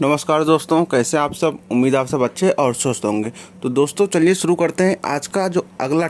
नमस्कार दोस्तों, कैसे आप सब। उम्मीद आप सब अच्छे और स्वस्थ होंगे। तो दोस्तों चलिए शुरू करते हैं आज का जो अगला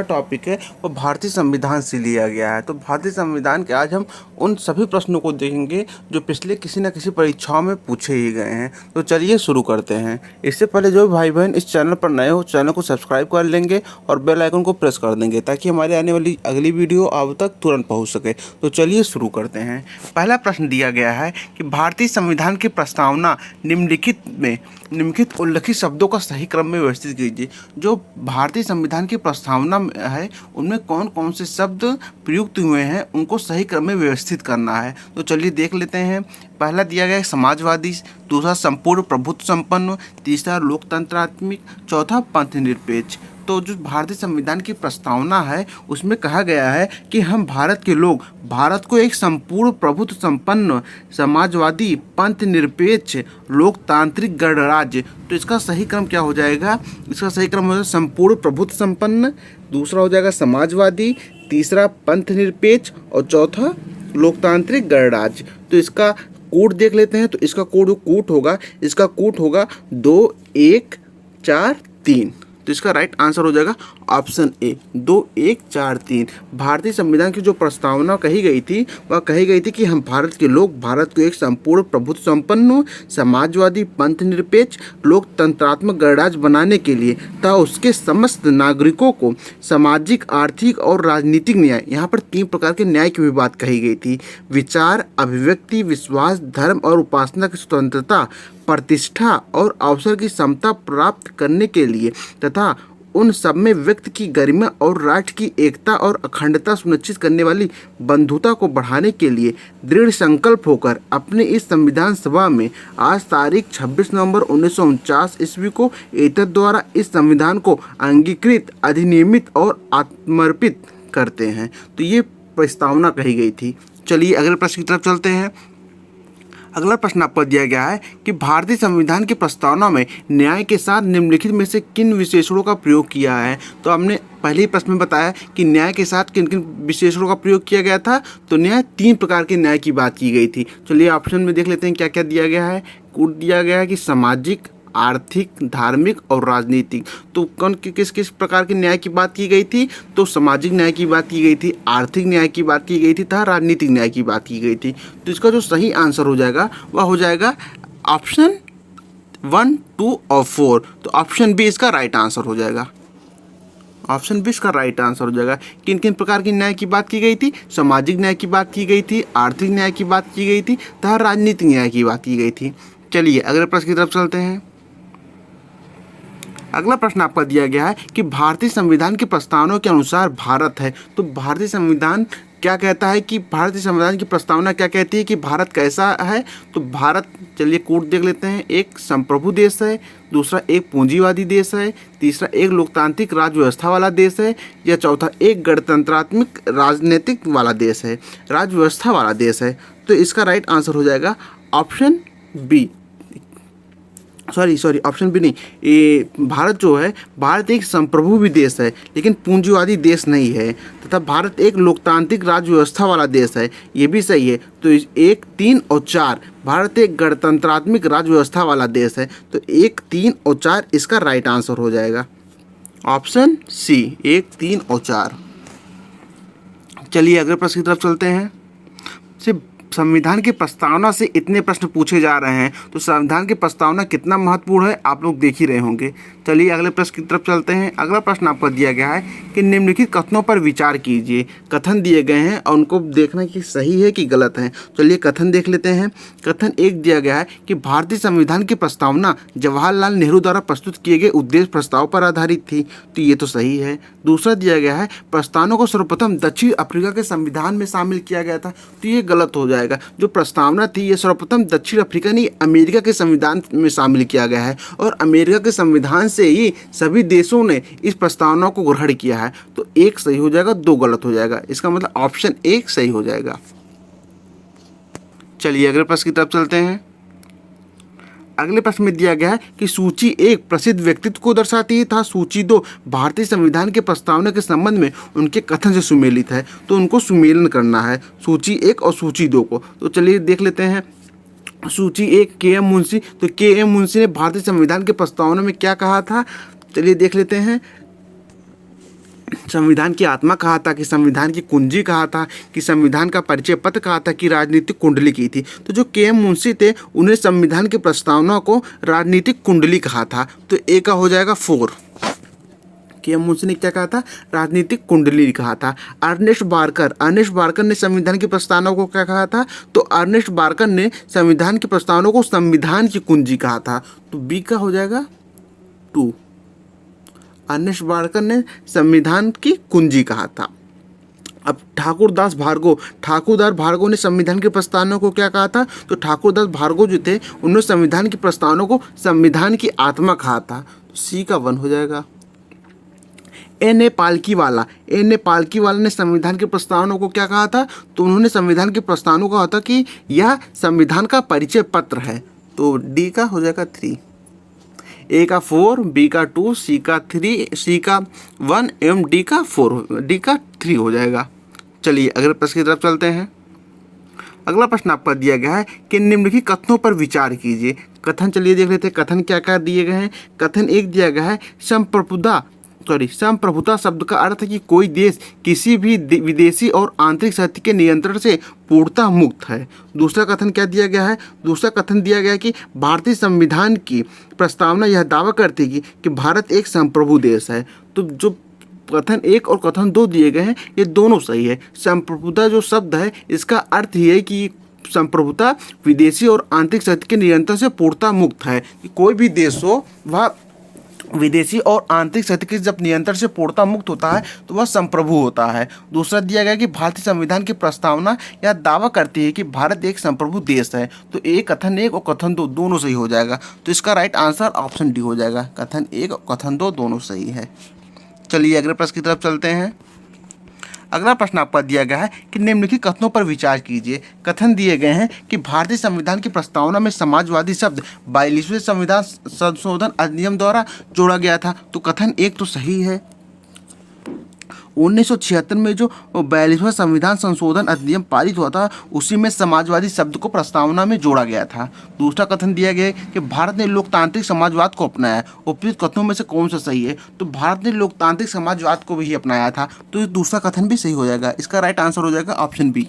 टॉपिक है वो भारतीय संविधान से लिया गया है। तो भारतीय संविधान के आज हम उन सभी प्रश्नों को देखेंगे जो पिछले किसी न किसी परीक्षाओं में पूछे ही गए हैं। तो चलिए शुरू करते हैं। इससे पहले जो भाई बहन इस चैनल पर नए हो, चैनल को सब्सक्राइब कर लेंगे और बेल आइकन को प्रेस कर देंगे ताकि हमारे आने वाली अगली वीडियो आप तक तुरंत पहुँच सके। तो चलिए शुरू करते हैं। पहला प्रश्न दिया गया है कि भारतीय संविधान की प्रस्तावना निम्नलिखित उल्लिखित शब्दों का सही क्रम में व्यवस्थित कीजिए। जो भारतीय संविधान की प्रस्तावना है उनमें कौन कौन से शब्द प्रयुक्त हुए हैं उनको सही क्रम में व्यवस्थित करना है। तो चलिए देख लेते हैं। पहला दिया गया है समाजवादी, दूसरा संपूर्ण प्रभुत्व संपन्न, तीसरा लोकतंत्रात्मक, चौथा पंथ निरपेक्ष। तो जो भारतीय संविधान की प्रस्तावना है उसमें कहा गया है कि हम भारत के लोग भारत को एक संपूर्ण प्रभुत्व संपन्न, समाजवादी, पंथ निरपेक्ष, लोकतांत्रिक गणराज्य। तो इसका सही क्रम क्या हो जाएगा? इसका सही क्रम हो जाएगा संपूर्ण प्रभुत्व संपन्न, दूसरा हो जाएगा समाजवादी, तीसरा पंथ निरपेक्ष और चौथा लोकतांत्रिक गणराज्य। तो इसका कोड देख लेते हैं। तो इसका कोड होगा 2 1 4 3। तो इसका राइट आंसर हो जाएगा ऑप्शन ए 2 1 4 3। भारतीय संविधान की जो प्रस्तावना कही गई थी वह कही गई थी कि हम भारत के लोग भारत को एक संपूर्ण प्रभुत्व संपन्न, समाजवादी, पंथ निरपेक्ष, लोकतंत्रात्मक गणराज्य बनाने के लिए तथा उसके समस्त नागरिकों को सामाजिक, आर्थिक और राजनीतिक न्याय, यहाँ पर 3 प्रकार के न्याय की भी बात कही गई थी। विचार, अभिव्यक्ति, विश्वास, धर्म और उपासना की स्वतंत्रता, प्रतिष्ठा और अवसर की समता प्राप्त करने के लिए तथा उन सब में व्यक्ति की गरिमा और राष्ट्र की एकता और अखंडता सुनिश्चित करने वाली बंधुता को बढ़ाने के लिए दृढ़ संकल्प होकर अपने इस संविधान सभा में आज तारीख 26 नवंबर 1949 ईस्वी को एतद द्वारा इस संविधान को अंगीकृत, अधिनियमित और आत्मर्पित करते हैं। तो ये प्रस्तावना कही गई थी। चलिए अगले प्रश्न की तरफ चलते हैं। अगला प्रश्न आपको दिया गया है कि भारतीय संविधान की प्रस्तावना में न्याय के साथ निम्नलिखित में से किन विशेषणों का प्रयोग किया है। तो हमने पहले ही प्रश्न में बताया कि न्याय के साथ किन किन विशेषणों का प्रयोग किया गया था। तो न्याय 3 प्रकार के न्याय की बात की गई थी। चलिए ऑप्शन में देख लेते हैं क्या क्या दिया गया है। कोड दिया गया है कि सामाजिक, आर्थिक, धार्मिक और राजनीतिक। तो कौन किस किस प्रकार के न्याय की बात की गई थी? तो सामाजिक न्याय की बात की गई थी, आर्थिक न्याय की बात की गई थी तथा राजनीतिक न्याय की बात की गई थी। तो इसका जो सही आंसर हो जाएगा वह हो जाएगा ऑप्शन 1, 2 और 4। तो ऑप्शन बी इसका राइट आंसर हो जाएगा। ऑप्शन बी इसका राइट आंसर हो जाएगा। किन किन प्रकार की न्याय की बात की गई थी? सामाजिक न्याय की बात की गई थी, आर्थिक न्याय की बात की गई थी तथा राजनीतिक न्याय की बात की गई थी। चलिए अगले प्रश्न की तरफ चलते हैं। अगला प्रश्न आपका दिया गया है कि भारतीय संविधान की प्रस्तावना के अनुसार भारत है। तो भारतीय संविधान क्या कहता है कि भारतीय संविधान की प्रस्तावना क्या कहती है कि भारत कैसा है? तो भारत, चलिए कोड देख लेते हैं। एक संप्रभु देश है, दूसरा एक पूंजीवादी देश है, तीसरा एक लोकतांत्रिक राज्य व्यवस्था वाला देश है, या चौथा एक गणतंत्रात्मक राजनीतिक वाला देश है, राज्य व्यवस्था वाला देश है। तो इसका राइट आंसर हो जाएगा ऑप्शन बी। सॉरी ऑप्शन भी नहीं। ये भारत जो है, भारत एक संप्रभु भी देश है लेकिन पूंजीवादी देश नहीं है, तथा भारत एक लोकतांत्रिक राज्य व्यवस्था वाला देश है, ये भी सही है। तो 1, 3 और 4, भारत एक गणतंत्रात्मक राज्य व्यवस्था वाला देश है। तो 1, 3 और 4 इसका राइट आंसर हो जाएगा ऑप्शन सी 1, 3 और 4। चलिए अगले प्रश्न की तरफ चलते हैं। संविधान की प्रस्तावना से इतने प्रश्न पूछे जा रहे हैं तो संविधान की प्रस्तावना कितना महत्वपूर्ण है आप लोग देख ही रहे होंगे। चलिए अगले प्रश्न की तरफ चलते हैं। अगला प्रश्न आपको दिया गया है कि निम्नलिखित कथनों पर विचार कीजिए। कथन दिए गए हैं और उनको देखना कि सही है कि गलत है। चलिए कथन देख लेते हैं। कथन 1 दिया गया है कि भारतीय संविधान की प्रस्तावना जवाहरलाल नेहरू द्वारा प्रस्तुत किए गए उद्देश्य प्रस्ताव पर आधारित थी। तो ये तो सही है। दूसरा दिया गया है प्रस्तावना को सर्वप्रथम दक्षिण अफ्रीका के संविधान में शामिल किया गया था। तो ये गलत हो जाएगा। जो प्रस्तावना थी ये सर्वप्रथम दक्षिण अफ्रीका नहीं, अमेरिका के संविधान में शामिल किया गया है और अमेरिका के संविधान से ही सभी देशों ने इस प्रस्तावना को ग्रहण किया है। तो 1 सही हो जाएगा, 2 गलत हो जाएगा। इसका मतलब ऑप्शन 1 सही हो जाएगा। चलिए अगले प्रश्न की तरफ चलते हैं। अगले प्रश्न में दिया गया है कि सूची 1 प्रसिद्ध व्यक्तित्व को दर्शाती है तथा सूची 2 भारतीय संविधान के प्रस्तावना के संबंध में उनके कथन से सुमेलित है। तो उनको सुमेलन करना है सूची 1 और सूची 2 को। तो चलिए देख लेते हैं। सूची एक के एम मुंशी। तो के एम मुंशी ने भारतीय संविधान के प्रस्तावना में क्या कहा था, चलिए देख लेते हैं। संविधान की आत्मा कहा था, कि संविधान की कुंजी कहा था, कि संविधान का परिचय पत्र कहा था, कि राजनीतिक कुंडली की थी। तो जो के एम मुंशी थे उन्हें संविधान की प्रस्तावना को राजनीतिक कुंडली कहा था। तो ए का हो जाएगा 4। के एम मुंशी ने क्या कहा था, राजनीतिक कुंडली कहा था। अर्नेस्ट बारकर ने संविधान की प्रस्तावना को क्या कहा था, तो अर्नेस्ट बारकर ने संविधान की प्रस्तावना को संविधान की कुंजी कहा था। तो बी का हो जाएगा 2। अर्नेस्ट बारकर ने संविधान की कुंजी कहा था। अब ठाकुरदास भार्गव ने संविधान की प्रस्तावना को क्या कहा था, तो ठाकुरदास भार्गव जो थे उन्होंने संविधान की प्रस्तावना को संविधान की आत्मा कहा था। तो सी का 1 हो जाएगा। एन ए पालकीवाला ने संविधान की प्रस्तावना को क्या कहा था, तो उन्होंने संविधान की प्रस्तावना को कहा था कि यह संविधान का परिचय पत्र है। तो डी का हो जाएगा 3। ए का 4, बी का 2, सी का 1 एवं डी का 3 हो जाएगा। चलिए अगले प्रश्न की तरफ चलते हैं। अगला प्रश्न आपका दिया गया है कि निम्नलिखित कथनों पर विचार कीजिए। कथन चलिए देख लेते हैं, कथन क्या क्या दिए गए हैं। कथन एक दिया गया है संप्रभुता शब्द का अर्थ है कि कोई देश किसी भी विदेशी और आंतरिक शक्ति के नियंत्रण से पूर्णतः मुक्त है। दूसरा कथन क्या दिया गया है, दूसरा कथन दिया गया है कि भारतीय संविधान की प्रस्तावना यह दावा करती है कि भारत एक संप्रभु देश है। तो जो कथन 1 और कथन 2 दिए गए हैं ये दोनों सही है। संप्रभुता जो शब्द है इसका अर्थ ये है कि संप्रभुता विदेशी और आंतरिक शक्ति के नियंत्रण से पूर्णतः मुक्त है। कोई भी देश हो वह विदेशी और आंतरिक शक्ति के जब नियंत्रण से पूर्णतः मुक्त होता है तो वह संप्रभु होता है। दूसरा दिया गया कि भारतीय संविधान की प्रस्तावना यह दावा करती है कि भारत एक संप्रभु देश है। तो कथन 1 और कथन 2 दोनों सही हो जाएगा। तो इसका राइट आंसर ऑप्शन डी हो जाएगा। कथन 1 और कथन 2 दोनों सही है। चलिए अगले प्रश्न की तरफ चलते हैं। अगला प्रश्न आपका दिया गया है कि निम्नलिखित कथनों पर विचार कीजिए। कथन दिए गए हैं कि भारतीय संविधान की प्रस्तावना में समाजवादी शब्द 42वें संविधान संशोधन अधिनियम द्वारा जोड़ा गया था। तो कथन 1 तो सही है। 1976 में जो 42वां संविधान संशोधन अधिनियम पारित हुआ था उसी में समाजवादी शब्द को प्रस्तावना में जोड़ा गया था। दूसरा कथन दिया गया है कि भारत ने लोकतांत्रिक समाजवाद को अपनाया। उपयुक्त कथनों में से कौन सा सही है, तो भारत ने लोकतांत्रिक समाजवाद को भी अपनाया था। तो दूसरा कथन भी सही हो जाएगा। इसका राइट आंसर हो जाएगा ऑप्शन बी।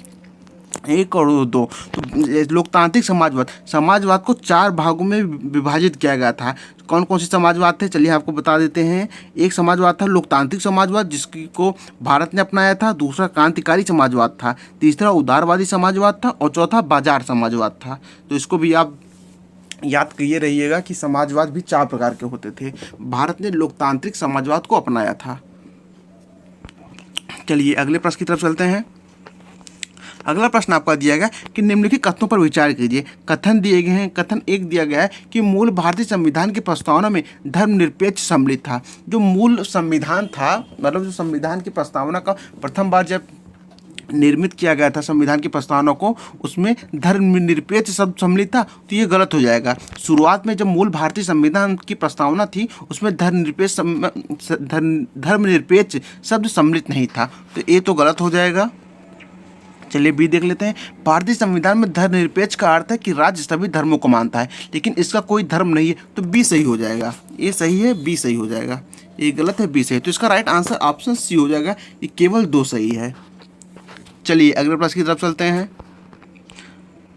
1 और 2 तो लोकतांत्रिक समाजवाद को 4 भागों में विभाजित किया गया था। कौन कौन से समाजवाद थे चलिए आपको बता देते हैं। एक समाजवाद था लोकतांत्रिक समाजवाद जिसको भारत ने अपनाया था। दूसरा क्रांतिकारी समाजवाद था। तीसरा उदारवादी समाजवाद था और चौथा बाजार समाजवाद था। तो इसको भी आप याद किए रहिएगा कि समाजवाद भी 4 प्रकार के होते थे। भारत ने लोकतांत्रिक समाजवाद को अपनाया था। चलिए अगले प्रश्न की तरफ चलते हैं। अगला प्रश्न आपका दिया गया कि निम्नलिखित कथनों पर विचार कीजिए। कथन दिए गए हैं। कथन 1 दिया गया है कि मूल भारतीय संविधान की प्रस्तावना में धर्मनिरपेक्ष सम्मिलित था। जो मूल संविधान था, मतलब जो संविधान की प्रस्तावना का प्रथम बार जब निर्मित किया गया था संविधान की प्रस्तावना को, उसमें धर्मनिरपेक्ष शब्द सम्मिलित था। तो ये गलत हो जाएगा। शुरुआत में जब मूल भारतीय संविधान की प्रस्तावना थी उसमें धर्मनिरपेक्ष शब्द सम्मिलित नहीं था। तो ये तो गलत हो जाएगा। चलिए बी देख लेते हैं। भारतीय संविधान में धर्मनिरपेक्ष का अर्थ है कि राज्य सभी धर्मों को मानता है, लेकिन इसका कोई धर्म नहीं है। तो बी सही हो जाएगा। ए सही है, बी सही हो जाएगा। ये गलत है, बी सही है। तो इसका राइट आंसर ऑप्शन सी हो जाएगा। ये केवल 2 सही है। चलिए अगले प्रश्न की तरफ चलते हैं।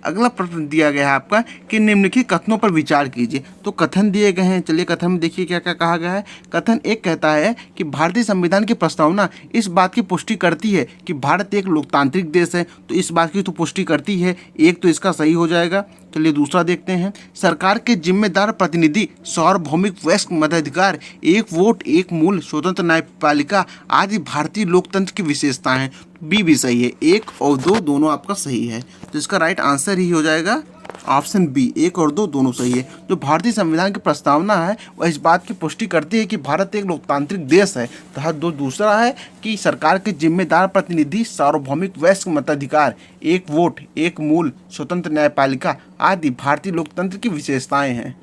अगला प्रश्न दिया गया है आपका कि निम्नलिखित कथनों पर विचार कीजिए। तो कथन दिए गए हैं। चलिए कथन में देखिए क्या क्या कहा गया है। कथन 1 कहता है कि भारतीय संविधान की प्रस्तावना इस बात की पुष्टि करती है कि भारत एक लोकतांत्रिक देश है। तो इस बात की तो पुष्टि करती है। 1 तो इसका सही हो जाएगा। चलिए दूसरा देखते हैं। सरकार के जिम्मेदार प्रतिनिधि, सार्वभौमिक वयस्क मताधिकार, एक वोट एक मूल, स्वतंत्र न्यायपालिका आदि भारतीय लोकतंत्र की विशेषताएं हैं। बी भी सही है। 1 और 2 दोनों आपका सही है। तो इसका राइट आंसर ही हो जाएगा ऑप्शन बी। 1 और 2 दोनों सही है। जो भारतीय संविधान की प्रस्तावना है वह इस बात की पुष्टि करती है कि भारत एक लोकतांत्रिक देश है। तो दूसरा है कि सरकार के जिम्मेदार प्रतिनिधि, सार्वभौमिक वयस्क मताधिकार, एक वोट एक मूल, स्वतंत्र न्यायपालिका आदि भारतीय लोकतंत्र की विशेषताएं हैं।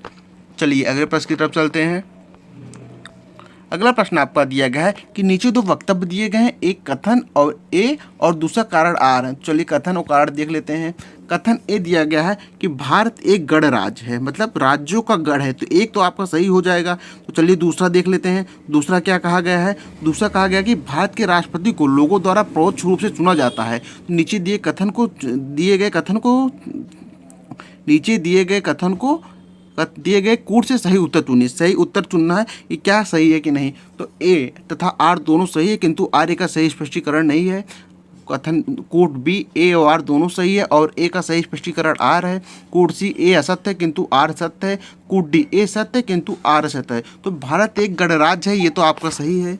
चलिए अगले प्रश्न की तरफ चलते हैं। अगला प्रश्न आपका दिया गया है कि नीचे 2 वक्तव्य दिए गए हैं, एक कथन और ए और दूसरा कारण आर है। चलिए कथन और कारण देख लेते हैं। कथन ए दिया गया है कि भारत एक गणराज्य है, मतलब राज्यों का गढ़ है। तो एक तो आपका सही हो जाएगा। तो चलिए दूसरा देख लेते हैं। दूसरा क्या कहा गया है? दूसरा कहा गया कि भारत के राष्ट्रपति को लोगों द्वारा परोक्ष रूप से चुना जाता है। तो नीचे दिए गए कूट से सही उत्तर चुनिए। सही उत्तर चुनना है कि क्या सही है कि नहीं। तो ए तथा आर दोनों सही है, किंतु आर का सही स्पष्टीकरण नहीं है। कथन कूट बी ए और आर दोनों सही है और ए का सही स्पष्टीकरण आर है। कूट सी ए असत्य है किंतु आर सत्य है। कूट डी ए सत्य है किंतु आर असत्य है। तो भारत एक गणराज्य है, ये तो आपका सही है।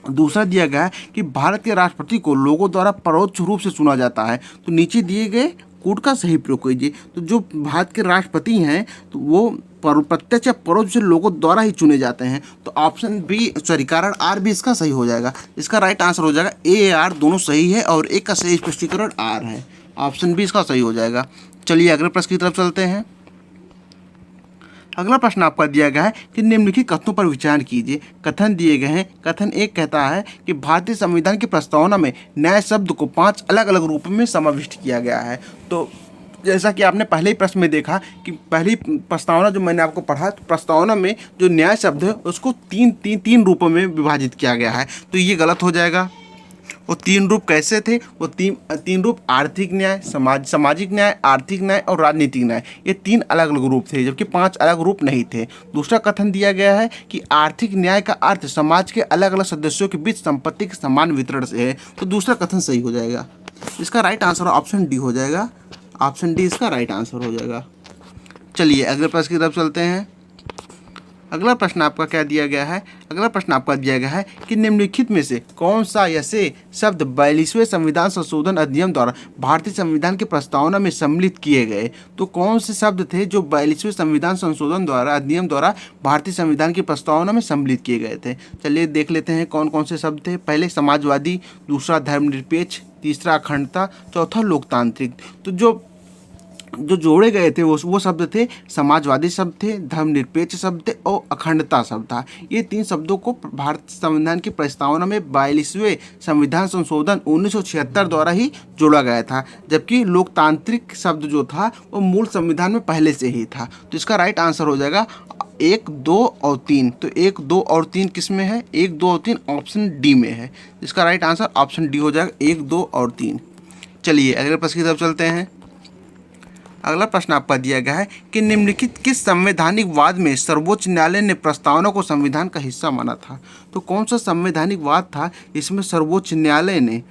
दूसरा दिया गया है कि भारत के राष्ट्रपति को लोगों द्वारा परोक्ष रूप से चुना जाता है। तो नीचे दिए गए कूट का सही प्रयोग कीजिए। तो जो भारत के राष्ट्रपति हैं तो वो प्रत्यक्ष या परोक्ष से लोगों द्वारा ही चुने जाते हैं। तो ऑप्शन बी कारण आर भी इसका सही हो जाएगा। इसका राइट आंसर हो जाएगा ए आर दोनों सही है और एक का सही स्पष्टीकरण आर है। ऑप्शन बी इसका सही हो जाएगा। चलिए अगले प्रश्न की तरफ चलते हैं। अगला प्रश्न आपका दिया गया है कि निम्नलिखित कथनों पर विचार कीजिए। कथन दिए गए हैं। कथन एक कहता है कि भारतीय संविधान की प्रस्तावना में न्याय शब्द को 5 अलग अलग रूपों में समाविष्ट किया गया है। तो जैसा कि आपने पहले ही प्रश्न में देखा कि पहली प्रस्तावना जो मैंने आपको पढ़ा, तो प्रस्तावना में जो न्याय शब्द है उसको तीन रूपों में विभाजित किया गया है। तो ये गलत हो जाएगा। वो 3 रूप कैसे थे? वो तीन रूप आर्थिक न्याय, सामाजिक न्याय, आर्थिक न्याय और राजनीतिक न्याय, ये 3 अलग अलग रूप थे, जबकि 5 अलग रूप नहीं थे। दूसरा कथन दिया गया है कि आर्थिक न्याय का अर्थ समाज के अलग अलग सदस्यों के बीच संपत्ति के समान वितरण से है। तो दूसरा कथन सही हो जाएगा। इसका राइट आंसर ऑप्शन डी हो जाएगा। ऑप्शन डी इसका राइट आंसर हो जाएगा। चलिए अगले प्रश्न की तरफ चलते हैं। अगला प्रश्न आपका क्या दिया गया है? अगला प्रश्न आपका दिया गया है कि निम्नलिखित में से कौन सा ऐसे शब्द 42वें संविधान संशोधन अधिनियम द्वारा भारतीय संविधान की प्रस्तावना में सम्मिलित किए गए? तो कौन से शब्द थे जो 42वें संविधान संशोधन द्वारा अधिनियम द्वारा भारतीय संविधान की प्रस्तावना में सम्मिलित किए गए थे? चलिए देख लेते हैं कौन कौन से शब्द थे। पहले समाजवादी, दूसरा धर्मनिरपेक्ष, तीसरा अखंडता, चौथा लोकतांत्रिक। तो जो जोड़े गए थे वो शब्द थे समाजवादी शब्द थे, धर्मनिरपेक्ष शब्द थे और अखंडता शब्द था। ये 3 शब्दों को भारतीय संविधान की प्रस्तावना में 42वें संविधान संशोधन 1976 द्वारा ही जोड़ा गया था, जबकि लोकतांत्रिक शब्द जो था वो मूल संविधान में पहले से ही था। तो इसका राइट आंसर हो जाएगा 1, 2 और 3। तो 1, 2 और 3 किस में है? 1, 2 और 3 ऑप्शन डी में है। इसका राइट आंसर ऑप्शन डी हो जाएगा, 1, 2 और 3। चलिए अगले प्रश्न की तरफ चलते हैं। अगला प्रश्न आपका दिया गया है कि निम्नलिखित किस संवैधानिक वाद में सर्वोच्च न्यायालय ने प्रस्तावना को संविधान का हिस्सा माना था? तो कौन सा संवैधानिक वाद था इसमें सर्वोच्च न्यायालय ने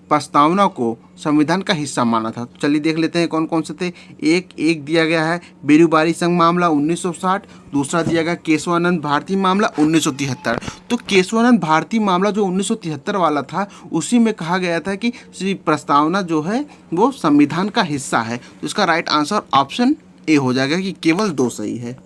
प्रस्तावना को संविधान का हिस्सा माना था? तो चलिए देख लेते हैं कौन कौन से थे। एक दिया गया है बेरूबारी संघ मामला 1960। दूसरा दिया गया केशवानंद भारती मामला 1973। तो केशवानंद भारती मामला जो 1973 वाला था उसी में कहा गया था कि प्रस्तावना जो है वो संविधान का हिस्सा है। तो इसका राइट आंसर ऑप्शन ए हो जाएगा कि केवल 2 सही है।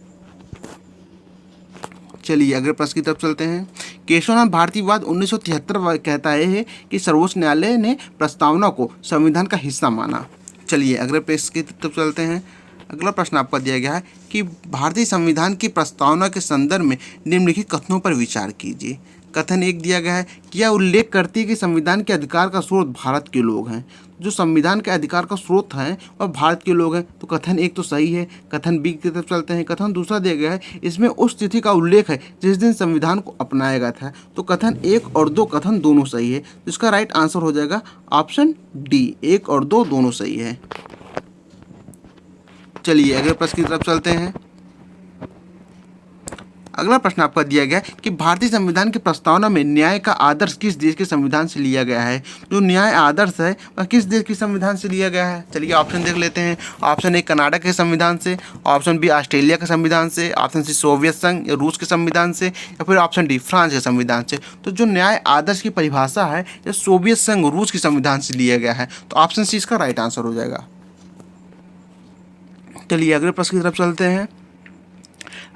चलिए अगले प्रश्न की तरफ चलते हैं। केशवानंद भारती वाद 1973 कहता है कि सर्वोच्च न्यायालय ने प्रस्तावना को संविधान का हिस्सा माना। चलिए अगले प्रश्न की तरफ चलते हैं। अगला प्रश्न आपका दिया गया है कि भारतीय संविधान की प्रस्तावना के संदर्भ में निम्नलिखित कथनों पर विचार कीजिए। कथन 1 दिया गया है कि यह उल्लेख करती है कि संविधान के अधिकार का स्रोत भारत के लोग हैं। जो संविधान के अधिकार का स्रोत हैं और भारत के लोग हैं। तो कथन 1 तो सही है। कथन बी की तरफ चलते हैं। कथन दूसरा दिया गया है इसमें उस तिथि का उल्लेख है जिस दिन संविधान को अपनाया गया था। तो कथन 1 और 2 कथन दोनों सही है। तो इसका राइट आंसर हो जाएगा ऑप्शन डी, 1 और 2 दोनों सही है। चलिए अगले प्रश्न की तरफ चलते हैं। अगला प्रश्न आपका दिया गया है कि भारतीय संविधान की प्रस्तावना में न्याय का आदर्श किस देश के संविधान से लिया गया है? जो न्याय आदर्श है वह किस देश के संविधान से लिया गया है? चलिए ऑप्शन देख लेते हैं। ऑप्शन ए कनाडा के संविधान से, ऑप्शन बी ऑस्ट्रेलिया के संविधान से, ऑप्शन सी सोवियत संघ या रूस के संविधान से, या फिर ऑप्शन डी फ्रांस के संविधान से। तो जो न्याय आदर्श की परिभाषा है यह सोवियत संघ रूस के संविधान से लिया गया है। तो ऑप्शन सी इसका राइट आंसर हो जाएगा। चलिए अगले प्रश्न की तरफ चलते हैं।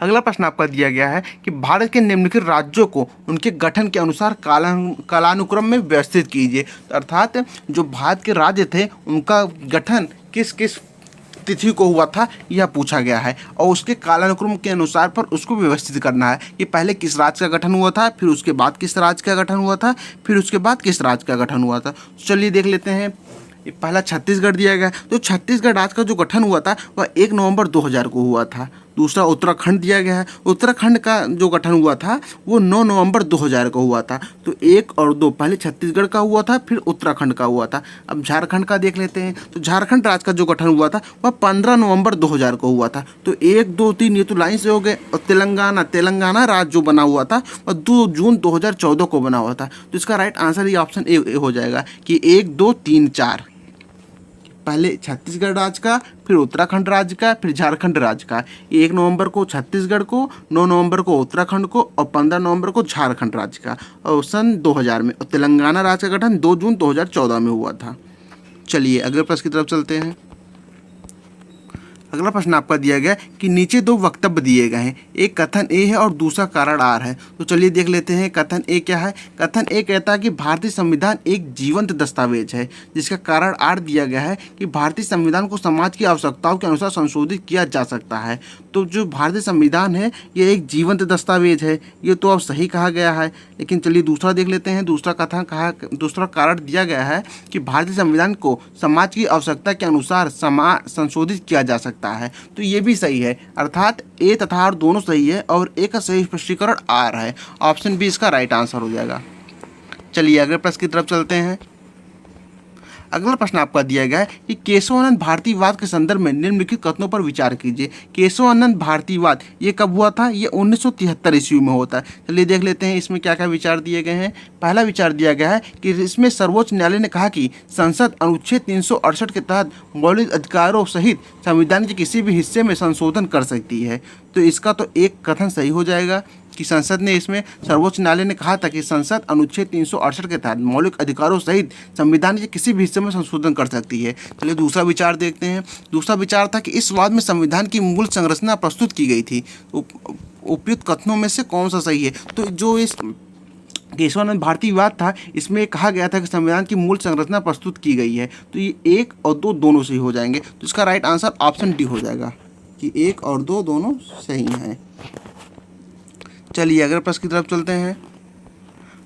अगला प्रश्न आपका दिया गया है कि भारत के निम्नलिखित राज्यों को उनके गठन के अनुसार कालानुक्रम में व्यवस्थित कीजिए। अर्थात जो भारत के राज्य थे उनका गठन किस किस तिथि को हुआ था यह पूछा गया है और उसके कालानुक्रम के अनुसार पर उसको व्यवस्थित करना है कि पहले किस राज्य का गठन हुआ था, फिर उसके बाद किस राज्य का गठन हुआ था, फिर उसके बाद किस राज्य का गठन हुआ था। चलिए देख लेते हैं। ये पहला छत्तीसगढ़ दिया गया है। तो छत्तीसगढ़ राज्य का जो गठन हुआ था वह 1 नवंबर 2000 को हुआ था। दूसरा उत्तराखंड दिया गया है। उत्तराखंड का जो गठन हुआ था वो 9 नवंबर 2000 को हुआ था। तो 1 और 2 पहले छत्तीसगढ़ का हुआ था, फिर उत्तराखंड का हुआ था। अब झारखंड का देख लेते हैं। तो झारखंड राज्य का जो गठन हुआ था वह 15 नवंबर 2000 को हुआ था। तो 1, 2, 3 ये तो लाइन से हो गए। और तेलंगाना राज्य जो बना हुआ था वह 2 जून 2014 को बना हुआ था। तो इसका राइट आंसर ये ऑप्शन ए हो जाएगा कि 1, 2, 3, 4। पहले छत्तीसगढ़ राज्य का, फिर उत्तराखंड राज्य का, फिर झारखंड राज्य का। 1 नवंबर को छत्तीसगढ़ को, 9 नवंबर को उत्तराखंड को और 15 नवंबर को झारखंड राज्य का। और सन 2000 में। और तेलंगाना राज्य का गठन 2 जून 2014 में हुआ था। चलिए अगले प्रश्न की तरफ चलते हैं। अगला प्रश्न आपका दिया गया कि नीचे 2 वक्तव्य दिए गए हैं, एक कथन ए है और दूसरा कारण आर है। तो चलिए देख लेते हैं कथन ए क्या है। कथन ए कहता है कि भारतीय संविधान एक जीवंत दस्तावेज है, जिसका कारण आर दिया गया है कि भारतीय संविधान को समाज की आवश्यकताओं के अनुसार संशोधित किया जा सकता है। तो जो भारतीय संविधान है ये एक जीवंत दस्तावेज है, ये तो अब सही कहा गया है। लेकिन चलिए दूसरा देख लेते हैं। दूसरा कारण दिया गया है कि भारतीय संविधान को समाज की आवश्यकता के अनुसार संशोधित किया जा सकता है। तो ये भी सही है, अर्थात ए तथा आर दोनों सही है और ए का सही स्पष्टीकरण आर है। ऑप्शन बी इसका राइट आंसर हो जाएगा। चलिए अगले प्रश्न की तरफ चलते हैं। अगला प्रश्न आपका दिया गया है कि केशवानंद भारतीयवाद के संदर्भ में निम्नलिखित कथनों पर विचार कीजिए। केशवानंद भारतीयवाद ये कब हुआ था? ये 1973 ईस्वी में होता है। चलिए देख लेते हैं इसमें क्या क्या विचार दिए गए हैं। पहला विचार दिया गया है कि इसमें सर्वोच्च न्यायालय ने कहा कि संसद अनुच्छेद 368 के तहत मौलिक अधिकारों सहित संविधान के किसी भी हिस्से में संशोधन कर सकती है। तो इसका तो एक कथन सही हो जाएगा कि संसद ने इसमें सर्वोच्च न्यायालय ने कहा था कि संसद अनुच्छेद 368 के तहत मौलिक अधिकारों सहित संविधान के किसी भी हिस्से में संशोधन कर सकती है। चलिए दूसरा विचार देखते हैं। दूसरा विचार था कि इस वाद में संविधान की मूल संरचना प्रस्तुत की गई थी। उपयुक्त कथनों में से कौन सा सही है? तो जो इस केशवानंद भारतीयवाद था इसमें कहा गया था कि संविधान की मूल संरचना प्रस्तुत की गई है। तो ये 1 और 2 दोनों सही हो जाएंगे। तो इसका राइट आंसर ऑप्शन डी हो जाएगा कि 1 और 2 दोनों सही हैं। चलिए अगले प्रश्न की तरफ चलते हैं।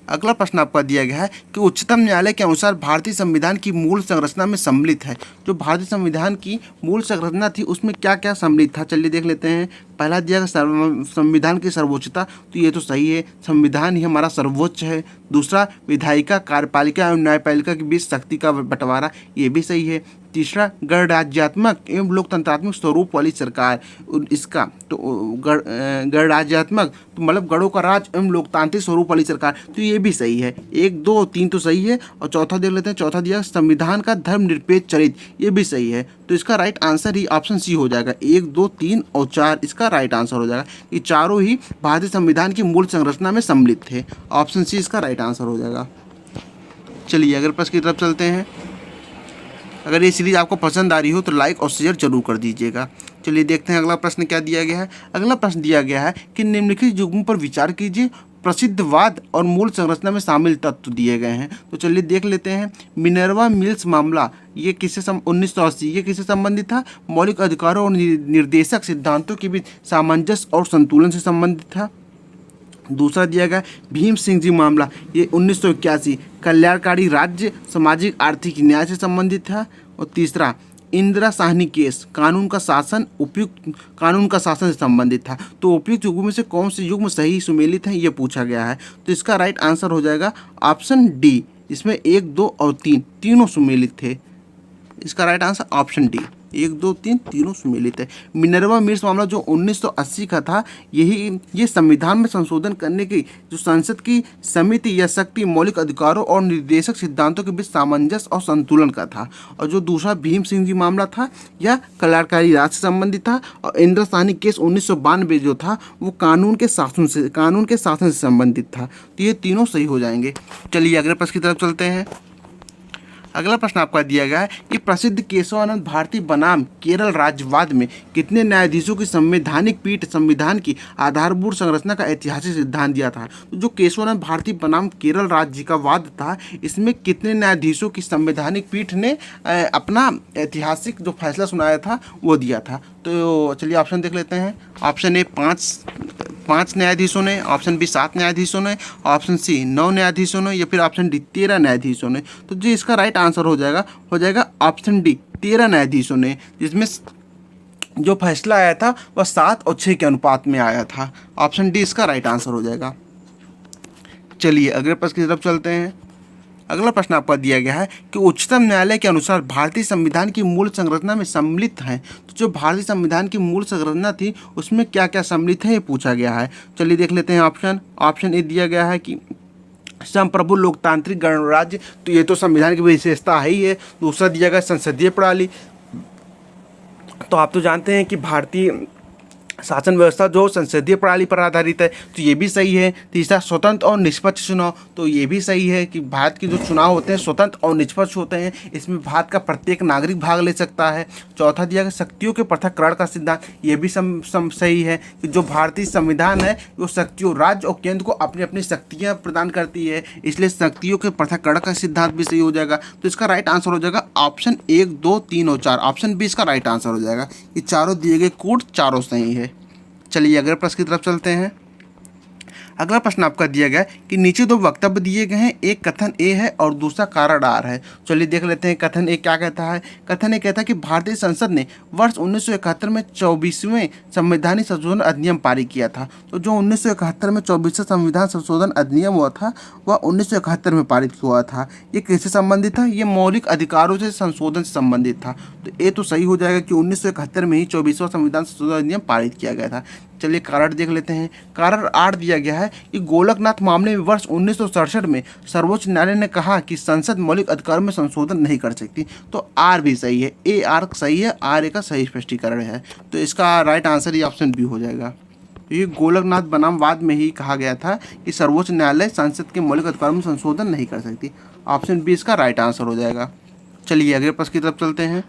अगला प्रश्न आपका दिया गया है कि उच्चतम न्यायालय के अनुसार भारतीय संविधान की मूल संरचना में सम्मिलित है। जो भारतीय संविधान की मूल संरचना थी उसमें क्या क्या सम्मिलित था? चलिए देख लेते हैं। पहला दिया गया संविधान की सर्वोच्चता, तो ये तो सही है, संविधान ही हमारा सर्वोच्च है। दूसरा विधायिका, कार्यपालिका एवं न्यायपालिका के बीच शक्ति का बंटवारा, ये भी सही है। तीसरा गणराज्यात्मक एवं लोकतंत्रात्मक स्वरूप वाली सरकार, इसका तो गणराज्यात्मक तो मतलब गणों का राज एवं लोकतांत्रिक स्वरूप वाली सरकार, तो ये भी सही है। 1, 2 और 3 तो सही है। और चौथा देख लेते हैं। चौथा दिया संविधान का धर्मनिरपेक्ष चरित्र, ये भी सही है। तो इसका राइट आंसर ही ऑप्शन सी हो जाएगा। 1, 2, 3 और 4 इसका राइट आंसर हो जाएगा। ये चारों ही भारतीय संविधान की मूल संरचना में सम्मिलित थे। ऑप्शन सी इसका राइट आंसर हो जाएगा। चलिए अगले प्रश्न की तरफ चलते हैं। अगर ये सीरीज़ आपको पसंद आ रही हो तो लाइक और शेयर जरूर कर दीजिएगा। चलिए देखते हैं अगला प्रश्न क्या दिया गया है। अगला प्रश्न दिया गया है कि निम्नलिखित युग्मों पर विचार कीजिए। प्रसिद्धवाद और मूल संरचना में शामिल तत्व दिए गए हैं। तो चलिए देख लेते हैं। मिनर्वा मिल्स मामला ये किससे 1980 ये किससे संबंधित था? मौलिक अधिकारों और निर्देशक सिद्धांतों के बीच सामंजस्य और संतुलन से संबंधित था। दूसरा दिया गया भीम सिंह जी मामला, ये 1981 कल्याणकारी राज्य सामाजिक आर्थिक न्याय से संबंधित था। और तीसरा इंदिरा साहनी केस, कानून का शासन से संबंधित था। तो उपयुक्त युग्म में से कौन से युग्म सही सुमेलित हैं ये पूछा गया है। तो इसका राइट आंसर हो जाएगा ऑप्शन डी, इसमें 1, 2 और 3 तीनों सुमेलित थे। इसका राइट आंसर ऑप्शन डी, 1, 2, 3 तीनों सुमेलित है। मिनर्वा मिल्स मामला जो 1980 का था, ये संविधान में संशोधन करने की जो संसद की समिति या शक्ति मौलिक अधिकारों और निर्देशक सिद्धांतों के बीच सामंजस्य और संतुलन का था। और जो दूसरा भीम सिंह जी मामला था यह कल्याणकारी राज्य से संबंधित था। और इंदिरा साहनी केस 1992 जो था वो कानून के शासन से संबंधित था। तो ये तीनों सही हो जाएंगे। चलिए अगले प्रश्न की तरफ चलते हैं। अगला प्रश्न आपका दिया गया है कि प्रसिद्ध केशवानंद भारती बनाम केरल राज्यवाद में कितने न्यायाधीशों की संवैधानिक पीठ संविधान की आधारभूत संरचना का ऐतिहासिक सिद्धांत दिया था? तो जो केशवानंद भारती बनाम केरल राज्य का वाद था इसमें कितने न्यायाधीशों की संवैधानिक पीठ ने अपना ऐतिहासिक जो फैसला सुनाया था वो दिया था? तो चलिए ऑप्शन देख लेते हैं। ऑप्शन ए 5 न्यायाधीशों ने, ऑप्शन बी 7 न्यायाधीशों ने, ऑप्शन सी 9 न्यायाधीशों ने, या फिर ऑप्शन डी 13 न्यायाधीशों ने। तो जो इसका राइट आंसर हो जाएगा ऑप्शन डी 13 न्यायाधीशों ने, जिसमें जो फैसला आया था वह 7 और 6 के अनुपात में आया था। ऑप्शन डी इसका राइट आंसर हो जाएगा। चलिए अगले प्रश्न की तरफ चलते हैं। अगला प्रश्न आपका दिया गया है कि उच्चतम न्यायालय के अनुसार भारतीय संविधान की मूल संरचना में सम्मिलित है। तो जो भारतीय संविधान की मूल संरचना थी उसमें क्या क्या सम्मिलित है ये पूछा गया है। चलिए देख लेते हैं ऑप्शन। ऑप्शन ए दिया गया है कि संप्रभु लोकतांत्रिक गणराज्य, तो ये तो संविधान की विशेषता है ही है। दूसरा दिया गया संसदीय प्रणाली, तो आप तो जानते हैं कि भारतीय शासन व्यवस्था जो संसदीय प्रणाली पर आधारित है, तो ये भी सही है। तीसरा स्वतंत्र और निष्पक्ष चुनाव, तो ये भी सही है कि भारत के जो चुनाव होते हैं स्वतंत्र और निष्पक्ष होते हैं, इसमें भारत का प्रत्येक नागरिक भाग ले सकता है। चौथा दिया गया शक्तियों के पृथक्करण का सिद्धांत, ये भी सही है कि जो भारतीय संविधान है वो शक्तियों, राज्य और केंद्र को अपनी अपनी शक्तियाँ प्रदान करती है, इसलिए शक्तियों के पृथक्करण का सिद्धांत भी सही हो जाएगा। तो इसका राइट आंसर हो जाएगा ऑप्शन 1, 2, 3 और 4। ऑप्शन बी इसका राइट आंसर हो जाएगा। ये चारों दिए गए कोड चारों सही है। चलिए अगले प्रश्न की तरफ चलते हैं। अगला प्रश्न आपका दिया गया है कि नीचे 2 वक्तव्य दिए गए हैं, एक कथन ए है और दूसरा कारण आर है। चलिए देख लेते हैं कथन ए क्या कहता है। कथन ए कहता है कि भारतीय संसद ने वर्ष 1971 में 24वें संवैधानिक संशोधन अधिनियम पारित किया था। तो जो 1971 में 24वां संविधान संशोधन अधिनियम हुआ था वह 1971 में पारित हुआ था। ये किससे संबंधित था? ये मौलिक अधिकारों से संशोधन से संबंधित था। तो ये तो सही हो जाएगा कि 1971 में ही 24वां संविधान संशोधन अधिनियम पारित किया गया था। चलिए कारण देख लेते हैं। कारण आठ दिया गया है कि गोलकनाथ मामले में वर्ष 1967 में सर्वोच्च न्यायालय ने कहा कि संसद मौलिक अधिकारों में संशोधन नहीं कर सकती। तो आर भी सही है, ए आर सही है, आर ए का सही स्पष्टीकरण है। तो इसका राइट आंसर ये ऑप्शन बी हो जाएगा। ये गोलकनाथ बनाम वाद में ही कहा गया था कि सर्वोच्च न्यायालय संसद के मौलिक अधिकारों में संशोधन नहीं कर सकती। ऑप्शन बी इसका राइट आंसर हो जाएगा। चलिए अगले प्रश्न की तरफ चलते हैं।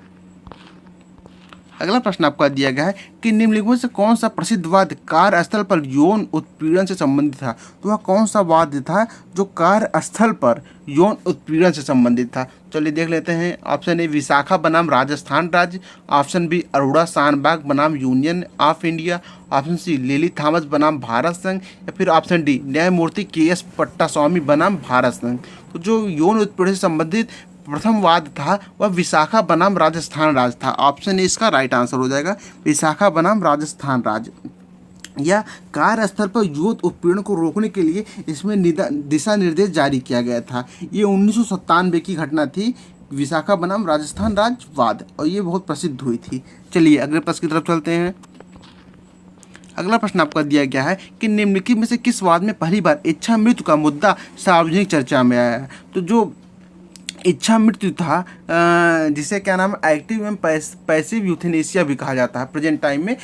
अगला प्रश्न आपका दिया गया है कि निम्नलिखित में से कौन सा प्रसिद्ध वाद कार्यस्थल पर यौन उत्पीड़न से संबंधित था। तो वह कौन सा वाद था जो कार्यस्थल पर यौन उत्पीड़न से संबंधित था। चलिए देख लेते हैं। ऑप्शन ए विशाखा बनाम राजस्थान राज्य, ऑप्शन बी अरोड़ा शानबाग बनाम union of India, option sea lily Thomas बनाम भारत संघ, या फिर ऑप्शन डी न्यायमूर्ति के.एस. पट्टास्वामी बनाम भारत संघ। तो जो यौन उत्पीड़न से संबंधित प्रथम वाद था वह विशाखा बनाम राजस्थान राज्य था। ऑप्शन ए इसका राइट आंसर हो जाएगा, विशाखा बनाम राजस्थान राज्य। या कार्यस्थल पर यौन उत्पीड़न को रोकने के लिए इसमें दिशा निर्देश जारी किया गया था। ये 1997 की घटना थी, विशाखा बनाम राजस्थान राज्य वाद, और ये बहुत प्रसिद्ध हुई थी। चलिए अगले प्रश्न की तरफ चलते हैं। अगला प्रश्न आपका दिया गया है कि निम्नलिखित में से किस वाद में पहली बार इच्छा मृत्यु का मुद्दा सार्वजनिक चर्चा में आया है। तो जो इच्छा मृत्यु था, जिसे क्या नाम एक्टिव एवं पैसिव यूथेनेसिया भी कहा जाता है, प्रेजेंट टाइम में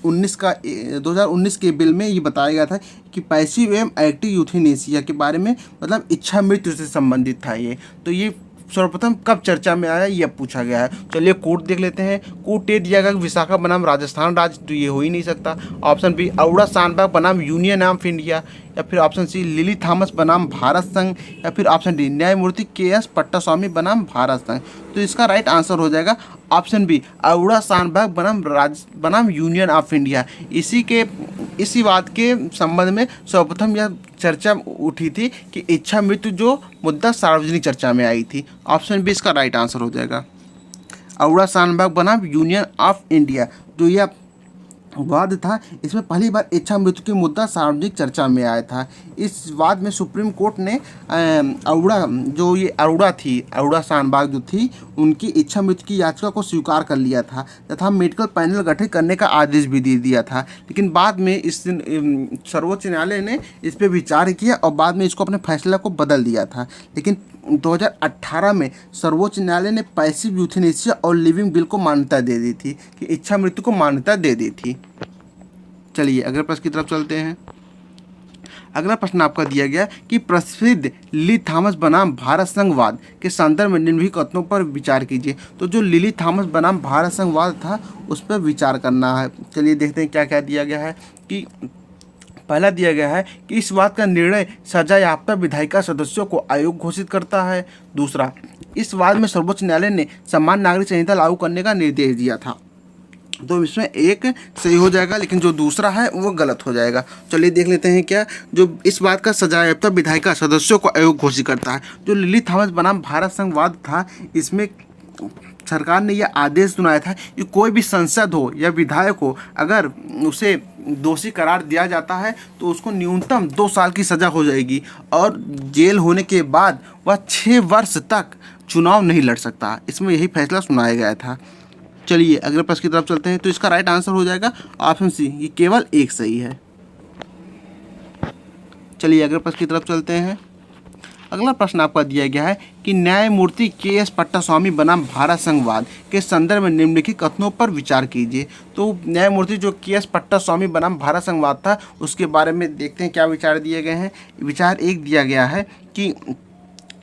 2019 के बिल में ये बताया गया था कि पैसिव एवं एक्टिव यूथेनेसिया के बारे में, मतलब इच्छा मृत्यु से संबंधित था ये। तो ये सर्वप्रथम कब चर्चा में आया ये पूछा गया है। चलिए कोड देख लेते हैं। कोड ए दिया गया विशाखा बनाम राजस्थान राज्य, तो ये हो ही नहीं सकता। ऑप्शन बी अरोड़ा शानबाग बनाम यूनियन ऑफ इंडिया, या फिर ऑप्शन सी लिली थॉमस बनाम भारत संघ, या फिर ऑप्शन डी न्यायमूर्ति के.एस. पट्टास्वामी बनाम भारत संघ। तो इसका राइट आंसर हो जाएगा ऑप्शन बी अरोड़ा शानबाग बनाम यूनियन ऑफ इंडिया। इसी बात के संबंध में सर्वप्रथम यह चर्चा उठी थी कि इच्छा मृत्यु जो मुद्दा सार्वजनिक चर्चा में आई थी। ऑप्शन बी इसका राइट आंसर हो जाएगा, अरोड़ा शानबाग बनाम यूनियन ऑफ इंडिया। जो यह वाद था इसमें पहली बार इच्छा मृत्यु की मुद्दा सार्वजनिक चर्चा में आया था। इस वाद में सुप्रीम कोर्ट ने अरोड़ा शानबाग जो थी उनकी इच्छा मृत्यु की याचिका को स्वीकार कर लिया था तथा मेडिकल पैनल गठित करने का आदेश भी दे दिया था। लेकिन बाद में सर्वोच्च न्यायालय ने इस पर विचार किया और बाद में इसको अपने फैसला को बदल दिया था। लेकिन 2018 में सर्वोच्च न्यायालय ने पैसिव यूथेनेसिया और लिविंग विल को मान्यता दे दी थी, कि इच्छा मृत्यु को मान्यता दे दी थी। चलिए अगले प्रश्न की तरफ चलते हैं। अगला प्रश्न आपका दिया गया कि प्रसिद्ध लिली थॉमस बनाम भारत संघ वाद के संदर्भ में निम्नलिखित कथनों पर विचार कीजिए। तो जो लिली थॉमस बनाम भारत संघ वाद था उस पर विचार करना है। चलिए देखते हैं क्या क्या दिया गया है। कि पहला दिया गया है कि इस बात का निर्णय सजायाफ्ता विधायिका सदस्यों को आयोग घोषित करता है। दूसरा, इस वाद में सर्वोच्च न्यायालय ने समान नागरिक संहिता लागू करने का निर्देश दिया था। तो इसमें एक सही हो जाएगा, लेकिन जो दूसरा है वो गलत हो जाएगा। चलिए देख लेते हैं क्या। जो इस बात का सजायाफ्ता विधायिका सदस्यों को अयोग्य घोषित करता है। जो लिली थॉमस बनाम भारत संघवाद था, इसमें सरकार ने यह आदेश सुनाया था कि कोई भी सांसद हो या विधायक हो, अगर उसे दोषी करार दिया जाता है तो उसको न्यूनतम 2 साल की सज़ा हो जाएगी और जेल होने के बाद वह 6 वर्ष तक चुनाव नहीं लड़ सकता। इसमें यही फैसला सुनाया गया था। चलिए अगले प्रश्न की तरफ चलते हैं। तो इसका राइट आंसर हो जाएगा ऑप्शन सी, ये केवल एक सही है। चलिए अगले प्रश्न की तरफ चलते हैं। अगला प्रश्न आपका दिया गया है कि न्यायमूर्ति के.एस. पट्टास्वामी बनाम भारत संघवाद के संदर्भ में निम्नलिखित कथनों पर विचार कीजिए। तो न्यायमूर्ति जो के.एस. पट्टास्वामी बनाम भारत संघवाद था, उसके बारे में देखते हैं क्या विचार दिए गए हैं। विचार एक दिया गया है कि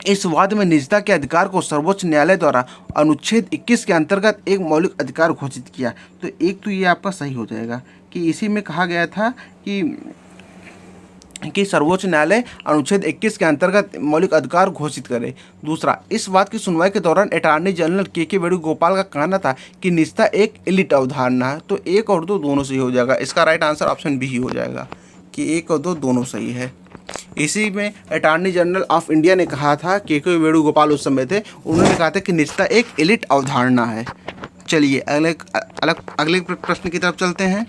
इस वाद में निजता के अधिकार को सर्वोच्च न्यायालय द्वारा अनुच्छेद 21 के अंतर्गत एक मौलिक अधिकार घोषित किया। तो एक तो ये आपका सही हो जाएगा कि इसी में कहा गया था कि सर्वोच्च न्यायालय अनुच्छेद 21 के अंतर्गत मौलिक अधिकार घोषित करे। दूसरा, इस बात की सुनवाई के दौरान अटॉर्नी जनरल के वेणुगोपाल का कहना था कि निजता एक इलिट अवधारणा है। तो एक और दो दोनों सही हो जाएगा। इसका राइट आंसर ऑप्शन बी ही हो जाएगा कि एक और दो दोनों सही है। इसी में अटॉर्नी जनरल ऑफ इंडिया ने कहा था, के वेणुगोपाल उस समय थे, उन्होंने कहा था कि निजता एक इलिट अवधारणा है। चलिए अगले प्रश्न की तरफ चलते हैं।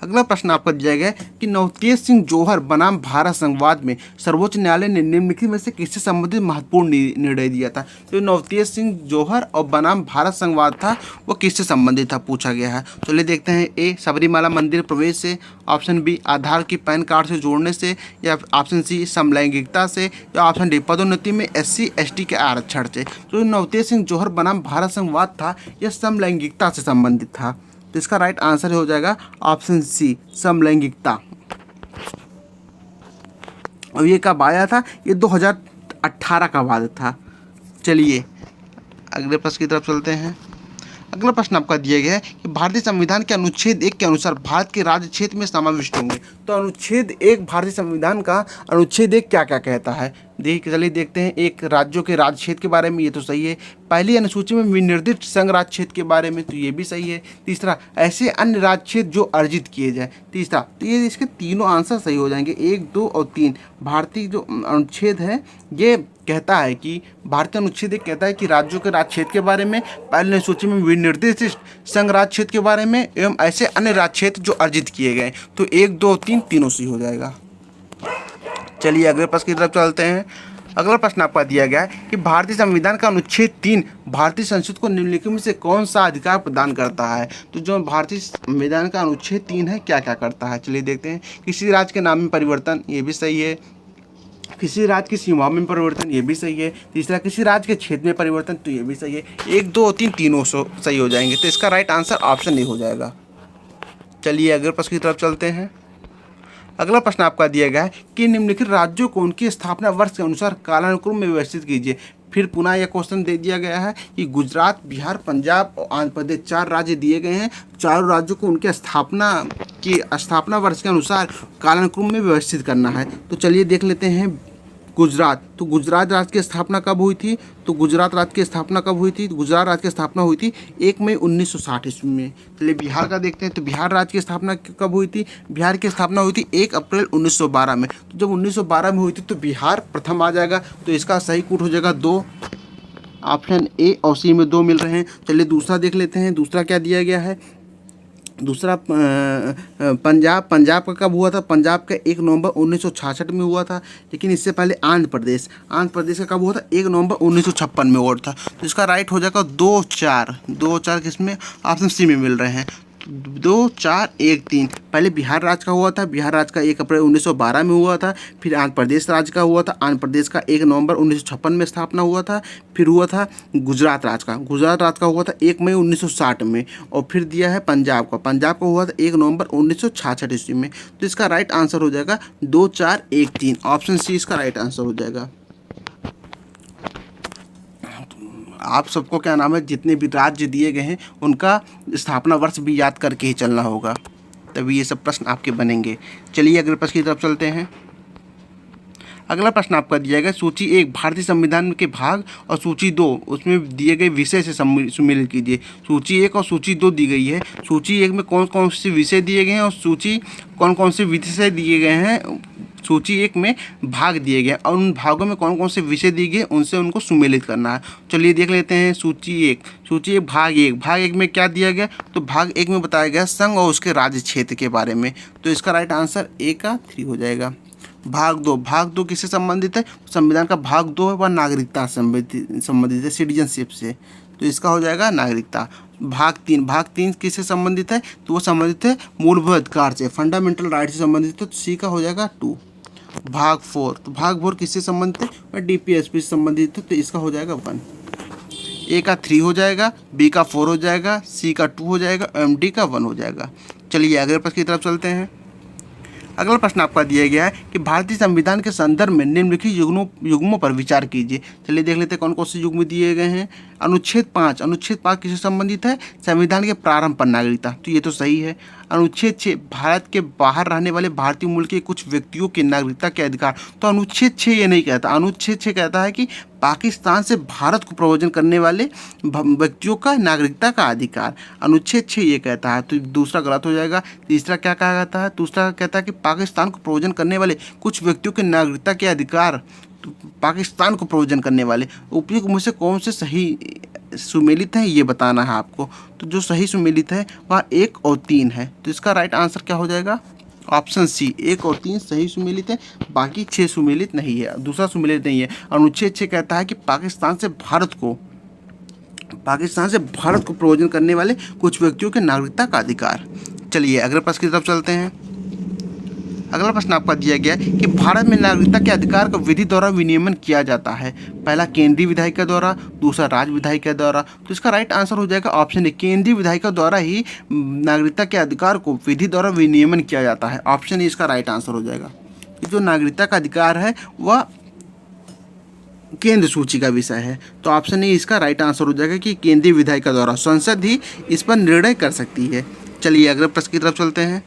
अगला प्रश्न आपको दिया गया है कि नवतेज सिंह जौहर बनाम भारत संघवाद में सर्वोच्च न्यायालय ने निम्नलिखित में से किससे संबंधित महत्वपूर्ण निर्णय दिया था। तो नवतेज सिंह जौहर और बनाम भारत संघवाद था, वो किससे संबंधित था पूछा गया है। चलिए देखते हैं। ए, सबरीमाला मंदिर प्रवेश से, ऑप्शन बी आधार की पैन कार्ड से जोड़ने से, या ऑप्शन सी समलैंगिकता से, या ऑप्शन डी पदोन्नति में SC ST के आरक्षण से। तो नवतेज सिंह जौहर बनाम भारत संघवाद था, यह समलैंगिकता से संबंधित था। तो इसका राइट आंसर हो जाएगा ऑप्शन सी, समलैंगिकता। और ये कब आया था? ये 2018 का वाद था। चलिए अगले प्रश्न की तरफ चलते हैं। अगला प्रश्न आपका दिया गया है कि भारतीय संविधान के अनुच्छेद 1 के अनुसार भारत के राज्य क्षेत्र में समाविष्ट होंगे। तो अनुच्छेद 1 भारतीय संविधान का अनुच्छेद 1 क्या क्या कहता है, चलिए देखते हैं। एक, राज्यों के राज्य क्षेत्र के बारे में, ये तो सही है। पहली अनुसूची में विनिर्दिष्ट संघ राज्य क्षेत्र के बारे में, तो ये भी सही है। तीसरा, ऐसे अन्य राज्य क्षेत्र जो अर्जित किए जाए। तीसरा, तो ये इसके तीनों आंसर सही हो जाएंगे, 1, 2 और 3। भारतीय जो अनुच्छेद है ये कहता है कि भारतीय अनुच्छेद एक कहता है कि राज्यों के राज्य क्षेत्र के बारे में, पहली अनुसूची में विनिर्दिष्ट संघ राज्य क्षेत्र के बारे में, एवं ऐसे अन्य राज्य क्षेत्र जो अर्जित किए गए। तो 1, 2 और 3 तीनों सही हो जाएगा। चलिए अगले प्रश्न की तरफ चलते हैं। अगला प्रश्न आपका दिया गया है कि भारतीय संविधान का अनुच्छेद 3 भारतीय संसद को निम्नलिखित में से कौन सा अधिकार प्रदान करता है। तो जो भारतीय संविधान का अनुच्छेद 3 है क्या क्या करता है, चलिए देखते हैं। किसी राज्य के नाम में परिवर्तन, ये भी सही है। किसी राज्य की सीमाओं में परिवर्तन, ये भी सही है। तीसरा, किसी राज्य के क्षेत्र में परिवर्तन, तो ये भी सही है। 1, 2 और 3 तीनों सही हो जाएंगे। तो इसका राइट आंसर ऑप्शन ए हो जाएगा। चलिए अगले प्रश्न की तरफ चलते हैं। अगला प्रश्न आपका दिया गया है कि निम्नलिखित राज्यों को उनकी स्थापना वर्ष के अनुसार कालानुक्रम में व्यवस्थित कीजिए। फिर पुनः यह क्वेश्चन दे दिया गया है कि गुजरात, बिहार, पंजाब और आंध्र प्रदेश 4 राज्य दिए गए हैं। चारों राज्यों को उनके स्थापना वर्ष के अनुसार कालानुक्रम में व्यवस्थित करना है। तो चलिए देख लेते हैं। गुजरात, तो गुजरात राज्य की स्थापना कब हुई थी? तो गुजरात राज्य की स्थापना कब हुई थी? गुजरात राज्य की स्थापना हुई थी 1 मई 1960 ईस्वी में। चलिए बिहार का देखते हैं। तो बिहार राज्य की स्थापना कब हुई थी? बिहार की स्थापना हुई थी 1 अप्रैल 1912 में। तो जब 1912 में हुई थी तो बिहार प्रथम आ जाएगा। तो इसका सही कूट हो जाएगा 2, ऑप्शन ए और सी में 2 मिल रहे हैं। चलिए दूसरा देख लेते हैं। दूसरा क्या दिया गया है? दूसरा पंजाब का कब हुआ था? पंजाब का 1 नवंबर 1966 में हुआ था। लेकिन इससे पहले आंध्र प्रदेश का कब हुआ था? 1 नवंबर 1956 में हुआ था। तो इसका राइट हो जाएगा 2, 4 किसमें? ऑप्शन सी में मिल रहे हैं। 2, 4, 1, 3। पहले बिहार राज्य का हुआ था। बिहार राज्य का 1 अप्रैल 1912 में हुआ था। फिर आंध्र प्रदेश राज्य का हुआ था। आंध्र प्रदेश का 1 नवंबर 1956 में स्थापना हुआ था। फिर हुआ था गुजरात राज्य का हुआ था 1 मई 1960 में। और फिर दिया है पंजाब का हुआ था 1 नवंबर 1966 ईस्वी में। तो इसका राइट आंसर हो जाएगा 2, 4, 1, 3। ऑप्शन सी इसका राइट आंसर हो जाएगा। आप सबको क्या नाम है, जितने भी राज्य दिए गए हैं उनका स्थापना वर्ष भी याद करके ही चलना होगा, तभी ये सब प्रश्न आपके बनेंगे। चलिए अगले प्रश्न की तरफ चलते हैं। अगला प्रश्न आपका दिया गया सूची 1 भारतीय संविधान के भाग और सूची 2 उसमें दिए गए विषय से सुमेलित कीजिए। सूची 1 और सूची 2 दी गई है। सूची 1 में कौन कौन से विषय दिए गए हैं और सूची कौन कौन से विषय दिए गए हैं। सूची 1 में भाग दिए गए और उन भागों में कौन कौन से विषय दिए गए उनसे उनको सुमेलित करना है। चलिए देख लेते हैं सूची 1 भाग 1 में क्या दिया गया, तो भाग 1 में बताया गया संघ और उसके राज्य क्षेत्र के बारे में, तो इसका राइट आंसर ए का 3 हो जाएगा। भाग 2 किससे संबंधित है, संविधान का भाग 2 है वह नागरिकता संबंधित है, सिटीजनशिप से, तो इसका हो जाएगा नागरिकता। भाग 3 किससे संबंधित है, तो वो संबंधित है मूलभूत अधिकार से, फंडामेंटल राइट से संबंधित है, तो सी का हो जाएगा 2। भाग 4 किससे संबंधित है, वह डीपीएसपी से संबंधित है, तो इसका हो जाएगा 1। ए का 3 हो जाएगा, बी का 4 हो जाएगा, सी का 2 हो जाएगा, एम डी का 1 हो जाएगा। चलिए अगले प्रश्न की तरफ चलते हैं। अगला प्रश्न आपका दिया गया है कि भारतीय संविधान के संदर्भ में निम्नलिखित युग्मों पर विचार कीजिए। चलिए देख लेते हैं कौन कौन से युग्म दिए गए हैं। अनुच्छेद 5 किससे संबंधित है, संविधान के प्रारंभ पर नागरिकता, तो ये तो सही है। अनुच्छेद 6 भारत के बाहर रहने वाले भारतीय मूल के कुछ व्यक्तियों की नागरिकता के अधिकार, तो अनुच्छेद 6 ये नहीं कहता, अनुच्छेद 6 कहता है कि पाकिस्तान से भारत को प्रव्रजन करने वाले व्यक्तियों का नागरिकता का अधिकार, अनुच्छेद 6 ये कहता है, तो दूसरा गलत हो जाएगा। तीसरा क्या कहा जाता है, दूसरा कहता है कि पाकिस्तान को प्रव्रजन करने वाले कुछ व्यक्तियों के नागरिकता के अधिकार, तो पाकिस्तान को प्रव्रजन करने वाले उपयुक्त में से कौन से सही सुमेलित है ये बताना है आपको। तो जो सही सुमेलित है वह 1 और 3 है, तो इसका राइट आंसर क्या हो जाएगा, ऑप्शन सी 1 और 3 सही सुमेलित है, बाकी 6 सुमेलित नहीं है, दूसरा सुमेलित नहीं है। अनुच्छेद 6 कहता है कि पाकिस्तान से भारत को प्रव्रजन करने वाले कुछ व्यक्तियों के नागरिकता का अधिकार। चलिए अगले प्रश्न की तरफ चलते हैं। अगला प्रश्न आपका दिया गया है कि भारत में नागरिकता के अधिकार का विधि द्वारा विनियमन किया जाता है। पहला केंद्रीय विधायिका द्वारा, दूसरा राज्य विधायिका द्वारा, तो इसका राइट आंसर हो जाएगा ऑप्शन ए, केंद्रीय विधायिका द्वारा ही नागरिकता के अधिकार को विधि द्वारा विनियमन किया जाता है, ऑप्शन ए इसका राइट आंसर हो जाएगा। जो नागरिकता का अधिकार है वह केंद्र सूची का विषय है, तो ऑप्शन ए इसका राइट आंसर हो जाएगा कि केंद्रीय विधायिका द्वारा, संसद ही इस पर निर्णय कर सकती है। चलिए अगले प्रश्न की तरफ चलते हैं।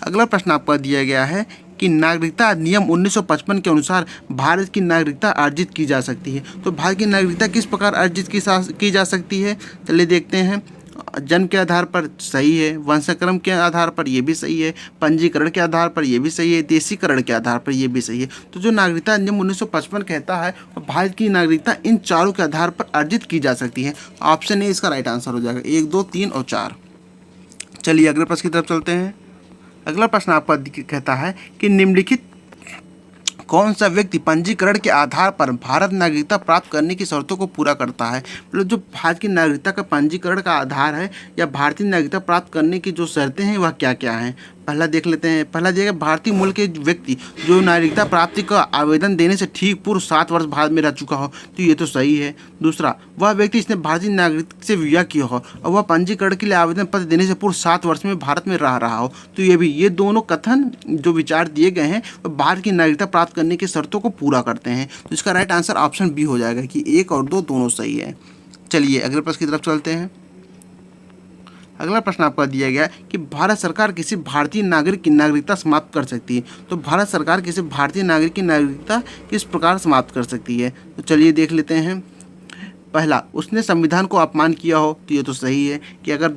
अगला प्रश्न आपका दिया गया है कि नागरिकता अधिनियम 1955 के अनुसार भारत की नागरिकता अर्जित की जा सकती है, तो भारत की नागरिकता किस प्रकार अर्जित की जा सकती है। चलिए देखते हैं। जन्म के आधार पर सही है, वंशक्रम के आधार पर यह भी सही है, पंजीकरण के आधार पर यह भी सही है, देशीकरण के आधार पर यह भी सही है। तो जो नागरिकता अधिनियम 1955 कहता है भारत की नागरिकता इन चारों के आधार पर अर्जित की जा सकती है, ऑप्शन ए इसका राइट आंसर हो जाएगा, 1, 2, 3 और 4। चलिए अगले प्रश्न की तरफ चलते हैं। अगला प्रश्न आपका कहता है कि निम्नलिखित कौन सा व्यक्ति पंजीकरण के आधार पर भारत नागरिकता प्राप्त करने की शर्तों को पूरा करता है। मतलब जो भारत की नागरिकता का पंजीकरण का आधार है या भारतीय नागरिकता प्राप्त करने की जो शर्तें हैं वह क्या क्या हैं। पहला देख लेते हैं। पहला दिया भारतीय मूल के व्यक्ति जो नागरिकता प्राप्ति का आवेदन देने से ठीक पूर्व 7 वर्ष भारत में रह चुका हो, तो ये तो सही है। दूसरा, वह व्यक्ति जिसने भारतीय नागरिक से विवाह किया हो और वह पंजीकरण के लिए आवेदन पत्र देने से पूर्व 7 वर्ष में भारत में रह रहा हो, तो ये दोनों कथन जो विचार दिए गए हैं वह भारत की नागरिकता प्राप्त करने की शर्तों को पूरा करते हैं, तो इसका राइट आंसर ऑप्शन बी हो जाएगा कि 1 और 2 दोनों सही है। चलिए अगले प्रश्न की तरफ चलते हैं। अगला प्रश्न आपका दिया गया है कि भारत सरकार किसी भारतीय नागरिक की नागरिकता समाप्त कर सकती है, तो भारत सरकार किसी भारतीय नागरिक की नागरिकता किस प्रकार समाप्त कर सकती है। तो चलिए देख लेते हैं। पहला, उसने संविधान को अपमान किया हो, तो ये तो सही है कि अगर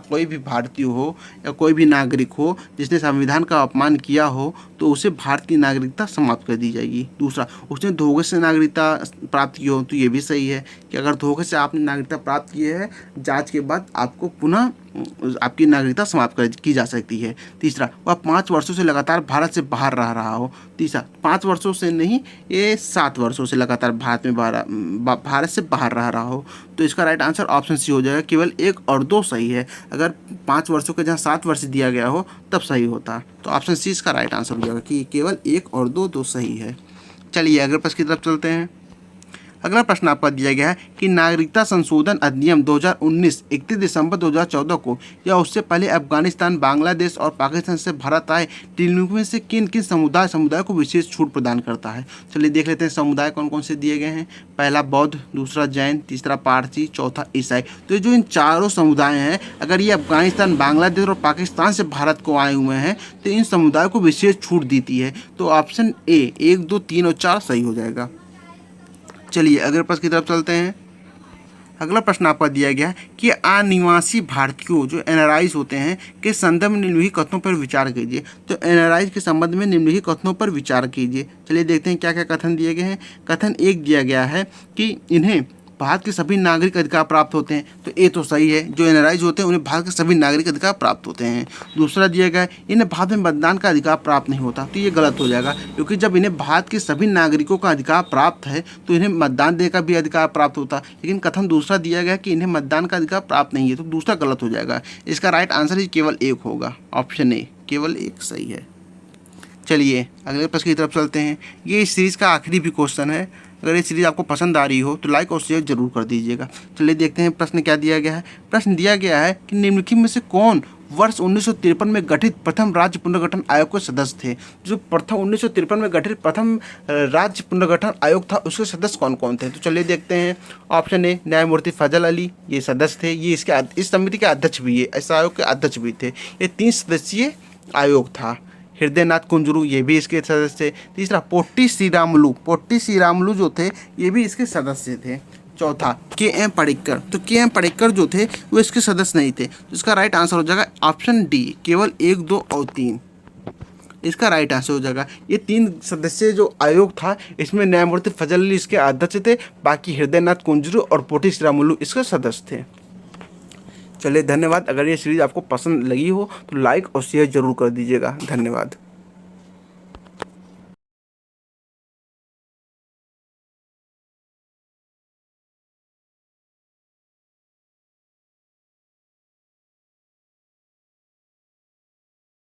कोई भी भारतीय हो या कोई भी नागरिक हो जिसने संविधान का अपमान किया हो तो उसे भारतीय नागरिकता समाप्त कर दी जाएगी। दूसरा, उसने धोखे से नागरिकता प्राप्त की हो, तो ये भी सही है कि अगर धोखे से आपने नागरिकता प्राप्त की है, जांच के बाद आपको पुनः आपकी नागरिकता समाप्त की जा सकती है। तीसरा, वह 5 वर्षों से लगातार भारत से बाहर रह रहा हो। तीसरा, 5 वर्षों से नहीं, ये 7 वर्षों से लगातार भारत से बाहर रह रहा हो, तो इसका राइट आंसर ऑप्शन सी हो जाएगा। केवल 1 और 2 सही है, अगर 5 वर्षों के जहाँ 7 वर्ष दिया गया हो तब सही होता, तो ऑप्शन सी इसका राइट आंसर हो जाएगा कि केवल 1 और 2 सही है। चलिए अगले प्रश्न की तरफ चलते हैं। अगला प्रश्न आपका दिया गया है कि नागरिकता संशोधन अधिनियम 2019 31 दिसंबर 2014 को या उससे पहले अफगानिस्तान, बांग्लादेश और पाकिस्तान से भारत आए निम्नलिखित में से किन किन समुदाय को विशेष छूट प्रदान करता है। चलिए देख लेते हैं समुदाय कौन कौन से दिए गए हैं। पहला बौद्ध, दूसरा जैन, तीसरा पारसी, चौथा ईसाई। तो जो इन चारों समुदाय हैं, अगर ये अफगानिस्तान, बांग्लादेश और पाकिस्तान से भारत को आए हुए हैं तो इन समुदायों को विशेष छूट देती है। तो ऑप्शन ए 1, 2, 3 और 4 सही हो जाएगा। चलिए अगले प्रश्न की तरफ चलते हैं। अगला प्रश्न आपका दिया गया है कि अनिवासी भारतीयों जो एनआरआईज होते हैं के संदर्भ में निम्नलिखित कथनों पर विचार कीजिए। तो एनआरआईज के संबंध में निम्नलिखित कथनों पर विचार कीजिए। चलिए देखते हैं क्या क्या कथन दिए गए हैं। कथन 1 दिया गया है कि इन्हें भारत के सभी नागरिक अधिकार प्राप्त होते हैं। तो ये तो सही है, जो एनआरआईज होते हैं उन्हें भारत के सभी नागरिक अधिकार प्राप्त होते हैं। दूसरा दिया गया है इन्हें भारत में मतदान का अधिकार प्राप्त नहीं होता। तो ये गलत हो जाएगा, क्योंकि जब इन्हें भारत के सभी नागरिकों का अधिकार प्राप्त है तो इन्हें मतदान देने का भी अधिकार प्राप्त होता। लेकिन कथन दूसरा दिया गया कि इन्हें मतदान का अधिकार प्राप्त नहीं है, तो दूसरा गलत हो जाएगा। इसका राइट आंसर ही केवल 1 होगा, ऑप्शन ए केवल 1 सही है। चलिए अगले प्रश्न की तरफ चलते हैं। ये इस सीरीज़ का आखिरी भी क्वेश्चन है। अगर ये सीरीज़ आपको पसंद आ रही हो तो लाइक और शेयर जरूर कर दीजिएगा। चलिए देखते हैं प्रश्न क्या दिया गया है। प्रश्न दिया गया है कि निम्नलिखित में से कौन वर्ष 1953 में गठित प्रथम राज्य पुनर्गठन आयोग के सदस्य थे। जो प्रथम 1953 में गठित प्रथम राज्य पुनर्गठन आयोग था उसके सदस्य कौन कौन थे। तो चलिए देखते हैं। ऑप्शन ए न्यायमूर्ति फजल अली, ये सदस्य थे। ये इस समिति के अध्यक्ष भी है, इस आयोग के अध्यक्ष भी थे। ये 3 सदस्यीय आयोग था। हृदयनाथ कुंजरू, ये भी इसके सदस्य थे। तीसरा पोट्टी श्रीरामुलु जो थे ये भी इसके सदस्य थे। चौथा के.एम. पडिक्कर, तो के.एम. पडिक्कर जो थे वो इसके सदस्य नहीं थे। तो इसका राइट आंसर हो जाएगा ऑप्शन डी केवल 1, 2 और 3। इसका राइट आंसर हो जाएगा। ये 3 सदस्यीय जो आयोग था इसमें न्यायमूर्ति फजल अली इसके अध्यक्ष थे, बाकी हृदयनाथ कुंजरू और पोट्टी श्रीरामुलु इसके सदस्य थे। चलिए धन्यवाद। अगर ये सीरीज़ आपको पसंद लगी हो तो लाइक और शेयर जरूर कर दीजिएगा। धन्यवाद।